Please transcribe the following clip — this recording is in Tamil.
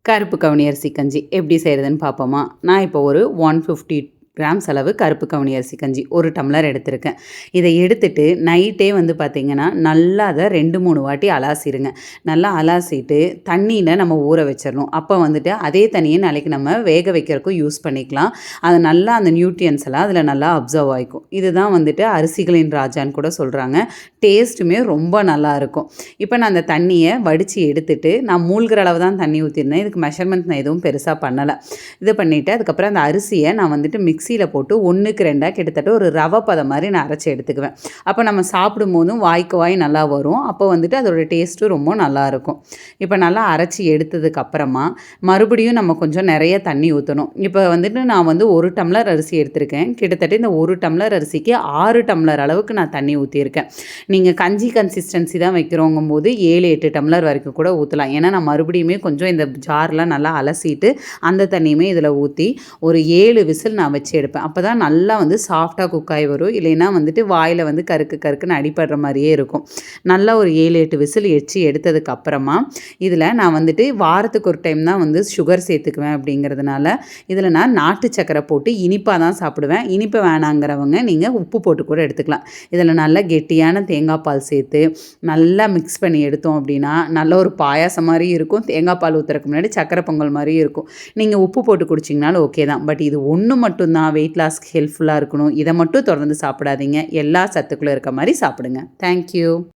கருப்பு கவுனி அரிசி கஞ்சி எப்படி செய்கிறதுன்னு பார்ப்போமா? நான் இப்போ ஒரு 150 கிராம்ஸ் அளவு கருப்பு கவுனி அரிசி கஞ்சி 1 டம்ளர் எடுத்திருக்கேன். இதை எடுத்துட்டு நைட்டே வந்து பார்த்திங்கன்னா, நல்லா அதை 2, 3 வாட்டி அலாசிருங்க. நல்லா அலாசிட்டு தண்ணியில் நம்ம ஊற வச்சிடணும். அப்போ வந்துட்டு அதே தண்ணியை நாளைக்கு நம்ம வேக வைக்கிறதுக்கும் யூஸ் பண்ணிக்கலாம். அது நல்லா அந்த நியூட்ரியன்ஸ் எல்லாம் அதில் நல்லா அப்சர்வ் ஆகிக்கும். இதுதான் வந்துட்டு அரிசிகளின் ராஜான்னு கூட சொல்கிறாங்க. டேஸ்ட்டுமே ரொம்ப நல்லாயிருக்கும். இப்போ நான் அந்த தண்ணியை வடித்து எடுத்துட்டு நான் மூழ்கிற அளவு தான் தண்ணி ஊற்றிருந்தேன். இதுக்கு மெஷர்மெண்ட் நான் எதுவும் பெருசாக பண்ணலை. இது பண்ணிவிட்டு அதுக்கப்புறம் அந்த அரிசியை நான் வந்துட்டு மிக்ஸியில் போட்டு 1க்கு 2 கிட்டத்தட்ட ஒரு ரவை பதம் மாதிரி நான் அரைச்சி எடுத்துக்குவேன். அப்போ நம்ம சாப்பிடும் போதும் வாய்க்கு வாய் நல்லா வரும். அப்போ வந்துட்டு அதோட டேஸ்ட்டும் ரொம்ப நல்லாயிருக்கும். இப்போ நல்லா அரைச்சி எடுத்ததுக்கப்புறமா மறுபடியும் நம்ம கொஞ்சம் நிறைய தண்ணி ஊற்றணும். இப்போ வந்துட்டு நான் வந்து 1 டம்ளர் அரிசி எடுத்திருக்கேன். கிட்டத்தட்ட இந்த 1 டம்ளர் அரிசிக்கு 6 டம்ளர் அளவுக்கு நான் தண்ணி ஊற்றியிருக்கேன். நீங்கள் கஞ்சி கன்சிஸ்டன்சி தான் வைக்கிறோங்கும் போது 7, 8 டம்ளர் வரைக்கும் கூட ஊற்றலாம். ஏன்னா நான் மறுபடியுமே கொஞ்சம் இந்த ஜார்லாம் நல்லா அலசிட்டு அந்த தண்ணியுமே இதில் ஊற்றி ஒரு 7 விசில் நான் வச்சு எடுப்பேன். அப்போ தான் நல்லா வந்து சாஃப்டாக குக் ஆகி வரும். இல்லைன்னா வந்துட்டு வாயில் வந்து கருக்குன்னு அடிப்படுற மாதிரியே இருக்கும். நல்லா ஒரு 7, 8 விசில் வச்சு எடுத்ததுக்கப்புறமா இதில் நான் வந்துட்டு வாரத்துக்கு ஒரு டைம் தான் வந்து சுகர் சேர்த்துக்குவேன். அப்படிங்கிறதுனால இதில் நான் நாட்டு சக்கரை போட்டு இனிப்பாக தான் சாப்பிடுவேன். இனிப்பு வேணாங்கிறவங்க நீங்கள் உப்பு போட்டு கூட எடுத்துக்கலாம். இதில் நல்லா கெட்டியான தேங்காய் பால் சேர்த்து நல்லா மிக்ஸ் பண்ணி எடுத்தோம் அப்படின்னா நல்ல ஒரு பாயாசம் மாதிரி இருக்கும். தேங்காய் பால் ஊற்றுறதுக்கு முன்னாடி சக்கரை பொங்கல் மாதிரியும் இருக்கும். நீங்கள் உப்பு போட்டு குடிச்சிங்கனாலும் ஓகே தான். பட் இது ஒன்று மட்டும்தான் வெயிட் லாஸ்க்கு ஹெல்ப்ஃபுல்லாக இருக்கணும். இதை மட்டும் தொடர்ந்து சாப்பிடாதீங்க. எல்லா சத்துக்களும் இருக்க மாதிரி சாப்பிடுங்க. தேங்க்யூ.